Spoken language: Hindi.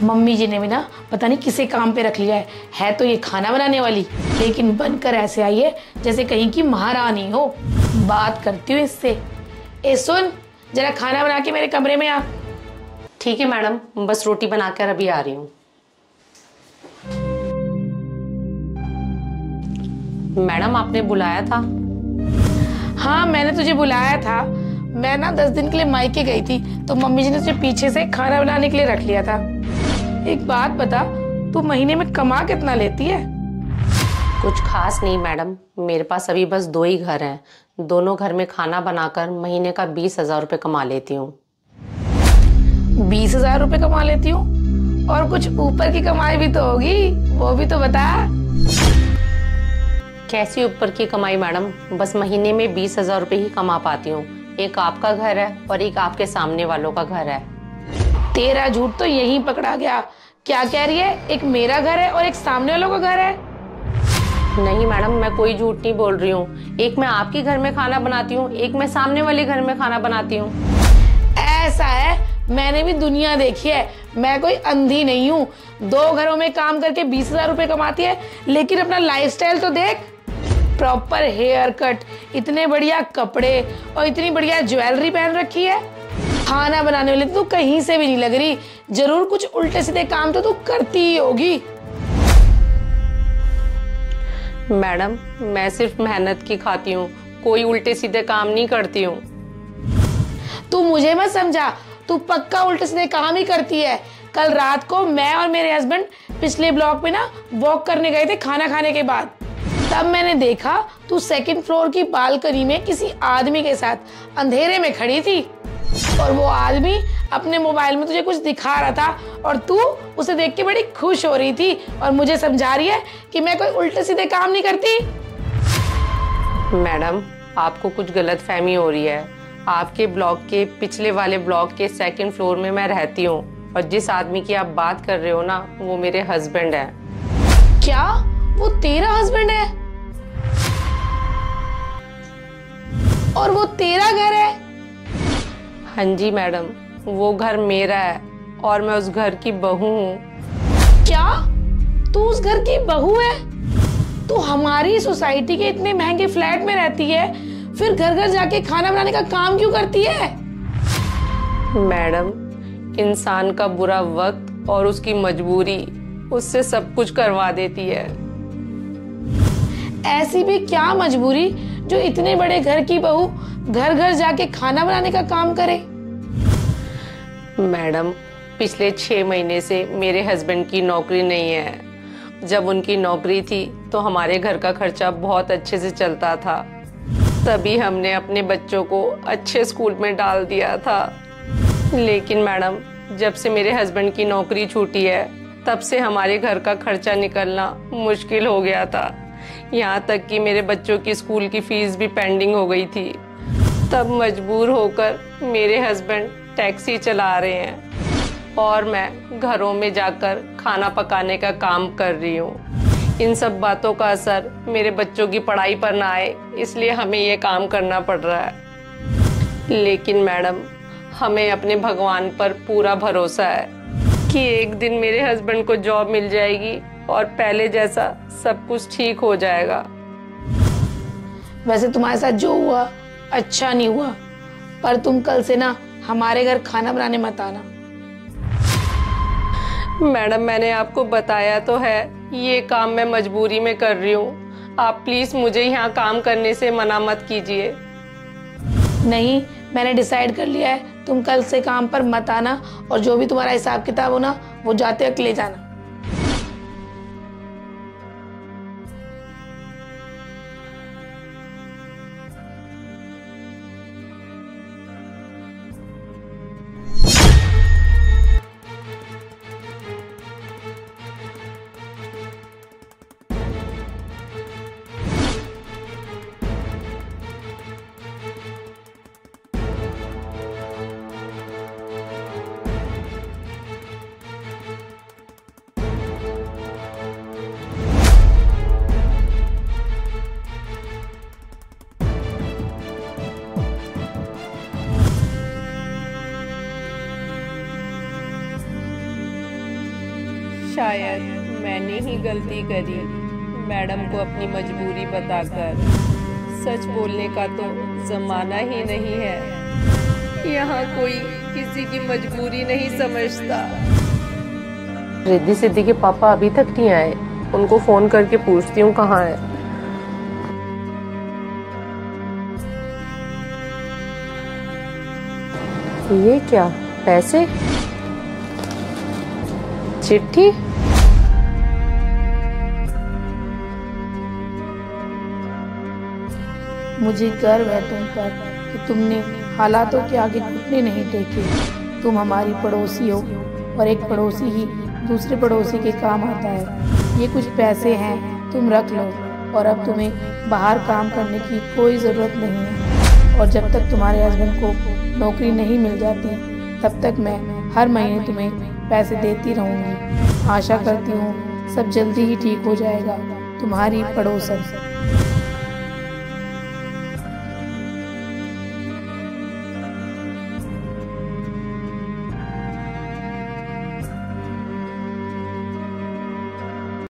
मम्मी जी ने भी ना पता नहीं किसे काम पे रख लिया है तो ये खाना बनाने वाली, लेकिन बनकर ऐसे आई है जैसे कहीं की महारानी हो। बात करती हूँ इससे। ए सुन, जरा खाना बना के मेरे कमरे में आ। ठीक है मैडम, बस रोटी बनाकर अभी आ रही हूँ। मैडम आपने बुलाया था? हाँ मैंने तुझे बुलाया था। मैं ना 10 दिन के लिए मायके गई थी तो मम्मी जी ने तुझे पीछे से खाना बनाने के लिए रख लिया था। एक बात बता, तू महीने में कमा कितना लेती है? कुछ खास नहीं मैडम, मेरे पास अभी बस 2 ही घर हैं। दोनों घर में खाना बनाकर महीने का 20,000 रुपये कमा लेती हूँ। 20,000 रुपये कमा लेती हूँ? और कुछ ऊपर की कमाई भी तो होगी, वो भी तो बता। कैसी ऊपर की कमाई मैडम, बस महीने में 20,000 रुपये ही कमा पाती हूँ। एक आपका घर है और एक आपके सामने वालों का घर है। तेरा झूठ तो यहीं पकड़ा गया। क्या कह रही है? एक मेरा घर है और एक सामने वालों का घर है? नहीं मैडम, मैं कोई झूठ नहीं बोल रही हूँ। एक मैं आपके घर में खाना बनाती हूँ, एक मैं सामने वाले घर में खाना बनाती हूँ। ऐसा है, मैंने भी दुनिया देखी है, मैं कोई अंधी नहीं हूँ। 2 घरों में काम करके 20,000 रुपये कमाती है, लेकिन अपना लाइफस्टाइल तो देख। प्रॉपर हेयर कट, इतने बढ़िया कपड़े और इतनी बढ़िया ज्वेलरी पहन रखी है। खाना बनाने वाली तो कहीं से भी नहीं लग रही। जरूर कुछ उल्टे सीधे काम तो तू करती ही होगी। मैडम मैं सिर्फ मेहनत की खाती हूँ, कोई उल्टे सीधे काम नहीं करती हूँ। तू मुझे मत समझा, तू पक्का उल्टे सीधे काम ही करती है। कल रात को मैं और मेरे हस्बैंड पिछले ब्लॉक में ना वॉक करने गए थे खाना खाने के बाद। तब मैंने देखा तू 2nd फ्लोर की बालकनी में किसी आदमी के साथ अंधेरे में खड़ी थी और वो आदमी अपने मोबाइल में तुझे कुछ दिखा रहा था और तू उसे देख के बड़ी खुश हो रही थी और मुझे समझा रही है कि मैं कोई उल्टे सीधे काम नहीं करती। मैडम आपको कुछ गलतफहमी हो रही है। आपके ब्लॉक के पिछले वाले ब्लॉक के 2nd फ्लोर में मैं रहती हूँ और जिस आदमी की आप बात कर रहे हो ना, वो मेरे हस्बैंड है। क्या वो तेरा हस्बैंड है? और वो तेरा घर है? हाँ जी मैडम, वो घर मेरा है और मैं उस घर की बहू हूँ। क्या तू उस घर की बहू है? तू हमारी सोसाइटी के इतने महंगे फ्लैट में रहती है, फिर घर घर जाके खाना बनाने का काम क्यों करती है? मैडम इंसान का बुरा वक्त और उसकी मजबूरी उससे सब कुछ करवा देती है। ऐसी भी क्या मजबूरी जो इतने बड़े घर की बहू घर घर जाके खाना बनाने का काम करे? मैडम पिछले 6 महीने से मेरे हस्बैंड की नौकरी नहीं है। जब उनकी नौकरी थी तो हमारे घर का खर्चा बहुत अच्छे से चलता था, तभी हमने अपने बच्चों को अच्छे स्कूल में डाल दिया था। लेकिन मैडम जब से मेरे हस्बैंड की नौकरी छूटी है तब से हमारे घर का खर्चा निकलना मुश्किल हो गया था। यहाँ तक कि मेरे बच्चों की स्कूल की फीस भी पेंडिंग हो गई थी। तब मजबूर होकर मेरे हस्बैंड टैक्सी चला रहे हैं और मैं घरों में जाकर खाना पकाने का काम कर रही हूँ। इन सब बातों का असर मेरे बच्चों की पढ़ाई पर ना आए, इसलिए हमें ये काम करना पड़ रहा है। लेकिन मैडम हमें अपने भगवान पर पूरा भरोसा है कि एक दिन मेरे हस्बैंड को जॉब मिल जाएगी और पहले जैसा सब कुछ ठीक हो जाएगा। वैसे तुम्हारे साथ जो हुआ अच्छा नहीं हुआ, पर तुम कल से ना हमारे घर खाना बनाने मत आना। मैडम मैंने आपको बताया तो है, ये काम मैं मजबूरी में कर रही हूँ। आप प्लीज मुझे यहाँ काम करने से मना मत कीजिए। नहीं, मैंने डिसाइड कर लिया है, तुम कल से काम पर मत आना और जो भी तुम्हारा हिसाब किताब हो ना वो जाते वक्त ले जाना। शायद मैंने ही गलती करी मैडम को अपनी मजबूरी बताकर। सच बोलने का तो ज़माना ही नहीं है, यहाँ कोई किसी की मजबूरी नहीं समझता। रिद्धि सिद्धि के पापा अभी तक नहीं आए, उनको फ़ोन करके पूछती हूँ कहाँ है। ये क्या, पैसे, चिट्ठी? मुझे गर्व है तुम पर कि तुमने हालातों के आगे घुटने नहीं टेके। तुम हमारी पड़ोसी हो और एक पड़ोसी ही दूसरे पड़ोसी के काम आता है। ये कुछ पैसे हैं, तुम रख लो और अब तुम्हें बाहर काम करने की कोई ज़रूरत नहीं है। और जब तक तुम्हारे हस्बैंड को नौकरी नहीं मिल जाती तब तक मैं हर महीने तुम्हें पैसे देती रहूँगी। आशा करती हूँ सब जल्दी ही ठीक हो जाएगा। तुम्हारी पड़ोसन।